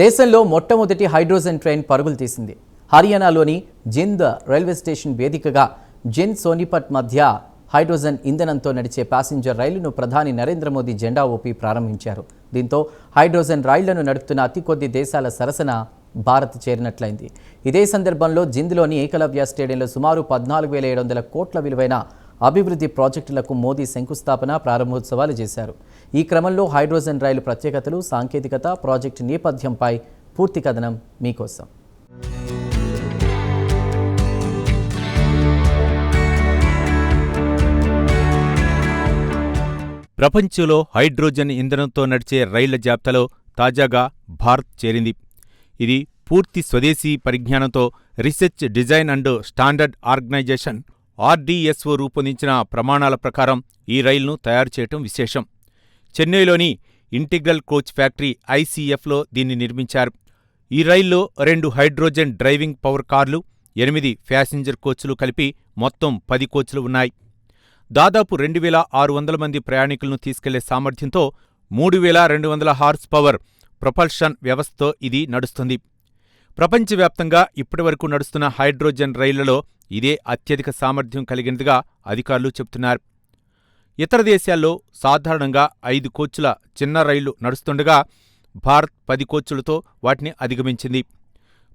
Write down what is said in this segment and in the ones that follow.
దేశంలో మొట్టమొదటి hydrogen train పరుగులు తీసింది. హర్యానాలోని జింద్ రైల్వే స్టేషన్ వేదికగా జింద్ సోనిపట్ మధ్య హైడ్రోజన్ ఇంధనంతో నడిచే ప్యాసింజర్ రైలును ప్రధాని నరేంద్ర మోదీ జెండా ఊపి ప్రారంభించారు. దీంతో హైడ్రోజన్ రైళ్లను నడుపుతున్న అతి కొద్ది దేశాల సరసన భారత్ చేరినట్లయింది. ఇదే సందర్భంలో జింద్లోని ఏకలవ్య స్టేడియంలో సుమారు 14,700 కోట్ల విలువైన అభివృద్ధి ప్రాజెక్టులకు మోదీ శంకుస్థాపన, ప్రారంభోత్సవాలు చేశారు. ఈ క్రమంలో హైడ్రోజన్ రైలు ప్రత్యేకతలు, సాంకేతికత, ప్రాజెక్టు నేపథ్యంపై పూర్తి కథనం మీకోసం. ప్రపంచంలో హైడ్రోజన్ ఇంధనంతో నడిచే రైళ్ల జాబితాలో తాజాగా భారత్ చేరింది. ఇది పూర్తి స్వదేశీ పరిజ్ఞానంతో research, design and standard organisation RDSO రూపొందించిన ప్రమాణాల ప్రకారం ఈ రైలును తయారు చేయటం విశేషం. చెన్నైలోని ఇంటిగ్రల్ కోచ్ ఫ్యాక్టరీ ICFలో దీన్ని నిర్మించారు. ఈ రైల్లో 2 హైడ్రోజన్ డ్రైవింగ్ పవర్ కార్లు, 8 ప్యాసింజర్ కోచ్లు కలిపి మొత్తం 10 కోచ్లు ఉన్నాయి. దాదాపు 2,600 మంది ప్రయాణికులను తీసుకెళ్లే సామర్థ్యంతో 3,200 హార్స్ పవర్ ప్రొపల్షన్ వ్యవస్థతో ఇది నడుస్తుంది. ప్రపంచవ్యాప్తంగా ఇప్పటివరకు నడుస్తున్న హైడ్రోజన్ రైళ్లలో ఇదే అత్యధిక సామర్థ్యం కలిగినదిగా అధికారులు చెబుతున్నారు. ఇతర దేశాల్లో సాధారణంగా 5 కోచ్ల చిన్న రైళ్లు నడుస్తుండగా భారత్ 10 కోచ్లతో వాటిని అధిగమించింది.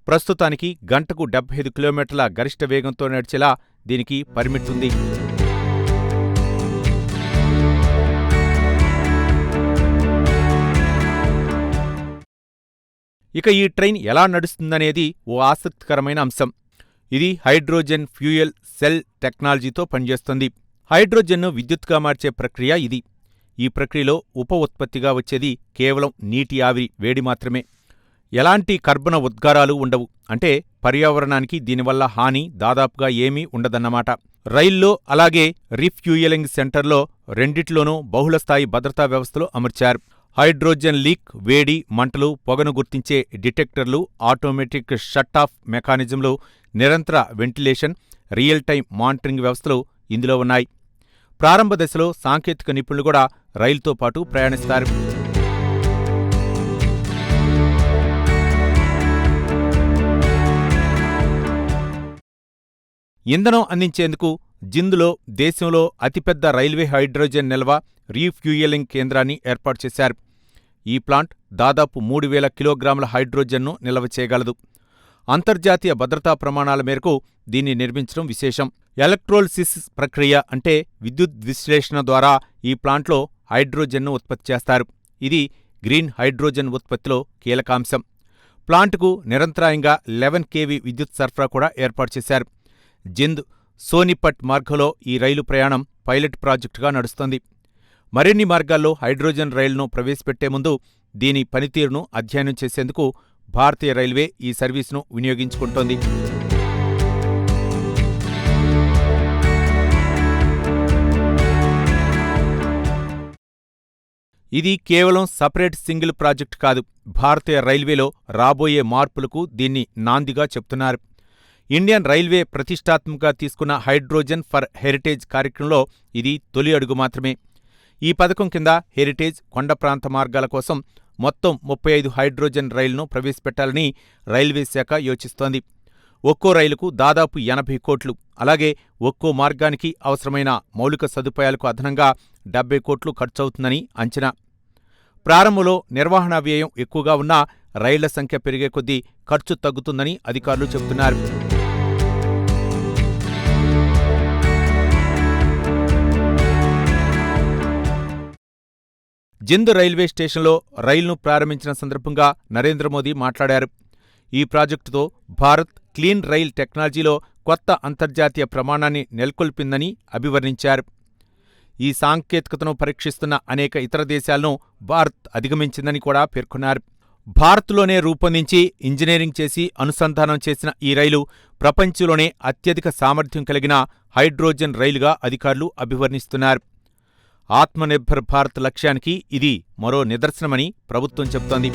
ప్రస్తుతానికి గంటకు 75 కిలోమీటర్ల గరిష్ట వేగంతో నడిచేలా దీనికి పర్మిట్ ఉంది. ఇక ఈ ట్రైన్ ఎలా నడుస్తుందనేది ఓ ఆసక్తికరమైన అంశం. ఇది హైడ్రోజన్ ఫ్యూయల్ సెల్ టెక్నాలజీతో పనిచేస్తుంది. హైడ్రోజన్ను విద్యుత్తుగా మార్చే ప్రక్రియ ఇది. ఈ ప్రక్రియలో ఉప ఉత్పత్తిగా వచ్చేది కేవలం నీటి ఆవిరి వేడి మాత్రమే. ఎలాంటి కర్బన ఉద్గారాలు ఉండవు. అంటే పర్యావరణానికి దీనివల్ల హాని దాదాపుగా ఏమీ ఉండదన్నమాట. రైల్లో అలాగే రీఫ్యూయలింగ్ సెంటర్లో రెండిట్లోనూ బహుళస్థాయి భద్రతా వ్యవస్థలు అమర్చారు. హైడ్రోజన్ లీక్, వేడి, మంటలు, పొగను గుర్తించే డిటెక్టర్లు, ఆటోమేటిక్ షట్ ఆఫ్ మెకానిజంలు, నిరంతర వెంటిలేషన్, రియల్ టైం మానిటరింగ్ వ్యవస్థలు ఇందులో ఉన్నాయి. ప్రారంభ దశలో సాంకేతిక నిపుణులు కూడా రైలుతో పాటు ప్రయాణిస్తారు. ఇంధనం అందించేందుకు జింద్లో దేశంలో అతిపెద్ద రైల్వే హైడ్రోజన్ నిల్వ, రీఫ్యూయలింగ్ కేంద్రాన్ని ఏర్పాటు చేశారు. ఈ ప్లాంట్ దాదాపు 3,000 కిలోగ్రాముల హైడ్రోజన్ను నిల్వ చేయగలదు. అంతర్జాతీయ భద్రతా ప్రమాణాల మేరకు దీన్ని నిర్మించడం విశేషం. ఎలక్ట్రోలిసిస్ ప్రక్రియ అంటే విద్యుత్ విశ్లేషణ ద్వారా ఈ ప్లాంట్లో హైడ్రోజన్ను ఉత్పత్తి చేస్తారు. ఇది గ్రీన్ హైడ్రోజన్ ఉత్పత్తిలో కీలకాంశం. ప్లాంటుకు నిరంతరాయంగా 11 kV విద్యుత్ సరఫరా కూడా ఏర్పాటు చేశారు. జింద్ సోనిపట్ మార్గంలో ఈ రైలు ప్రయాణం పైలట్ ప్రాజెక్టుగా నడుస్తోంది. మరిన్ని మార్గాల్లో హైడ్రోజన్ రైలును ప్రవేశపెట్టే ముందు దీని పనితీరును అధ్యయనం చేసేందుకు భారతీయ రైల్వే ఈ సర్వీసును వినియోగించుకుంటోంది. ఇది కేవలం సపరేట్ సింగిల్ ప్రాజెక్టు కాదు. భారతీయ రైల్వేలో రాబోయే మార్పులకు దీన్ని నాందిగా చెప్తున్నారు. ఇండియన్ రైల్వే ప్రతిష్టాత్మకంగా తీసుకున్న హైడ్రోజన్ ఫర్ హెరిటేజ్ కార్యక్రమంలో ఇది తొలి అడుగు మాత్రమే. ఈ పథకం కింద హెరిటేజ్, కొండ ప్రాంత మార్గాల కోసం మొత్తం 35 హైడ్రోజన్ రైలును ప్రవేశపెట్టాలని రైల్వే శాఖ యోచిస్తోంది. ఒక్కో రైలుకు దాదాపు 80 కోట్లు, అలాగే ఒక్కో మార్గానికి అవసరమైన మౌలిక సదుపాయాలకు అదనంగా 70 కోట్లు ఖర్చవుతుందని అంచనా. ప్రారంభంలో నిర్వహణ వ్యయం ఎక్కువగా ఉన్నా రైళ్ల సంఖ్య పెరిగే కొద్దీ ఖర్చు తగ్గుతుందని అధికారులు చెబుతున్నారు. జింద్ రైల్వే స్టేషన్లో రైలును ప్రారంభించిన సందర్భంగా నరేంద్ర మోదీ మాట్లాడారు. ఈ ప్రాజెక్టుతో భారత్ క్లీన్ రైల్ టెక్నాలజీలో కొత్త అంతర్జాతీయ ప్రమాణాన్ని నెలకొల్పిందని అభివర్ణించారు. ఈ సాంకేతికతను పరీక్షిస్తున్న అనేక ఇతర దేశాలను భారత్ అధిగమించిందని కూడా పేర్కొన్నారు. భారత్లోనే రూపొందించి, ఇంజనీరింగ్ చేసి, అనుసంధానం చేసిన ఈ రైలు ప్రపంచంలోనే అత్యధిక సామర్థ్యం కలిగిన హైడ్రోజన్ రైలుగా అధికారులు అభివర్ణిస్తున్నారు. ఆత్మనిర్భర్ భారత్ లక్ష్యానికి ఇది మరో నిదర్శనమని ప్రభుత్వం చెబుతోంది.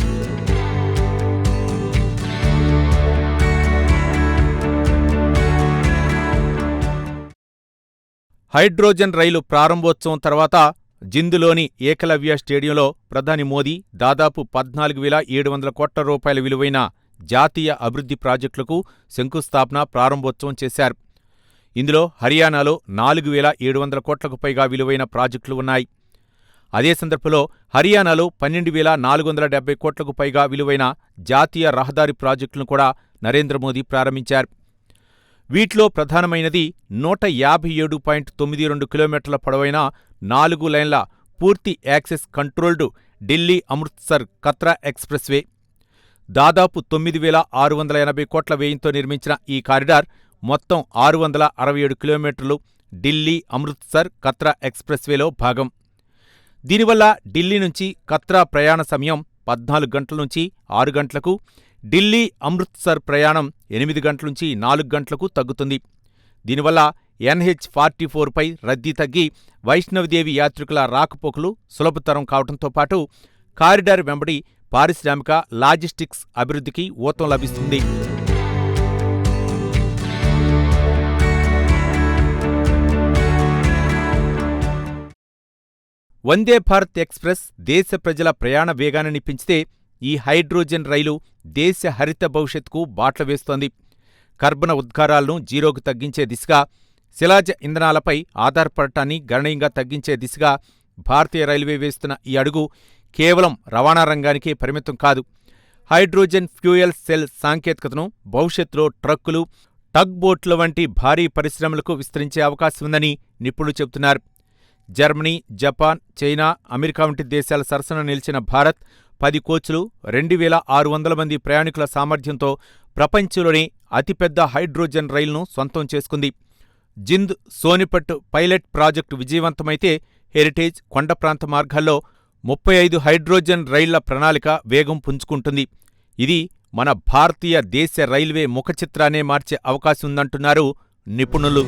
హైడ్రోజన్ రైలు ప్రారంభోత్సవం తర్వాత జింద్లోని ఏకలవ్య స్టేడియంలో ప్రధాని మోదీ దాదాపు 14,700 కోట్ల రూపాయల విలువైన జాతీయ అభివృద్ధి ప్రాజెక్టులకు శంకుస్థాపన, ప్రారంభోత్సవం చేశారు. ఇందులో హర్యానాలో 4,700 కోట్లకు పైగా విలువైన ప్రాజెక్టులు ఉన్నాయి. అదే సందర్భంలో హర్యానాలో 12,470 కోట్లకు పైగా విలువైన జాతీయ రహదారి ప్రాజెక్టులను కూడా నరేంద్ర మోదీ ప్రారంభించారు. వీటిలో ప్రధానమైనది 157.92 కిలోమీటర్ల పొడవైన 4 లైన్ల పూర్తి access controlled Delhi Amritsar Katra express way. దాదాపు 9,680 కోట్ల వ్యయంతో నిర్మించిన ఈ కారిడార్ మొత్తం 667 కిలోమీటర్లు ఢిల్లీ అమృత్సర్ కత్రా ఎక్స్ప్రెస్ వేలో భాగం. దీనివల్ల ఢిల్లీ నుంచి కత్రా ప్రయాణ సమయం 14 గంటల నుంచి 6 గంటలకు, ఢిల్లీ అమృత్సర్ ప్రయాణం 8 గంటల నుంచి 4 గంటలకు తగ్గుతుంది. దీనివల్ల NH-44పై రద్దీ తగ్గి వైష్ణవదేవి యాత్రికుల రాకపోకలు సులభతరం కావడంతో పాటు కారిడార్ వెంబడి పారిశ్రామిక, లాజిస్టిక్స్ అభివృద్ధికి ఊతం లభిస్తుంది. వందే భారత్ ఎక్స్ప్రెస్ దేశ ప్రజల ప్రయాణ వేగాన్ని పెంచితే ఈ హైడ్రోజన్ రైలు దేశ హరిత భవిష్యత్తుకు బాట్ల వేస్తోంది. కర్బన ఉద్గారాలను జీరోకు తగ్గించే దిశగా, శిలాజ ఇంధనాలపై ఆధారపడటాన్ని గణనీయంగా తగ్గించే దిశగా భారతీయ రైల్వే వేస్తున్న ఈ అడుగు కేవలం రవాణా రంగానికే పరిమితం కాదు. హైడ్రోజన్ ఫ్యూయల్ సెల్ సాంకేతికతను భవిష్యత్తులో ట్రక్కులు, టగ్ బోట్ల వంటి భారీ పరిశ్రమలకు విస్తరించే అవకాశం ఉందని నిపుణులు చెబుతున్నారు. జర్మనీ, జపాన్, చైనా, అమెరికా వంటి దేశాల సరసన నిలిచిన భారత్ 10 కోచ్లు, 2,600 మంది ప్రయాణికుల సామర్థ్యంతో ప్రపంచంలోనే అతిపెద్ద హైడ్రోజన్ రైలును సొంతం చేసుకుంది. జింద్ సోనిపట్ పైలట్ ప్రాజెక్టు విజయవంతమైతే హెరిటేజ్, కొండ ప్రాంత మార్గాల్లో 35 హైడ్రోజన్ రైళ్ల ప్రణాళిక వేగం పుంజుకుంటుంది. ఇది మన భారతీయ దేశ రైల్వే ముఖచిత్రాన్నే మార్చే అవకాశం ఉందంటున్నారు నిపుణులు.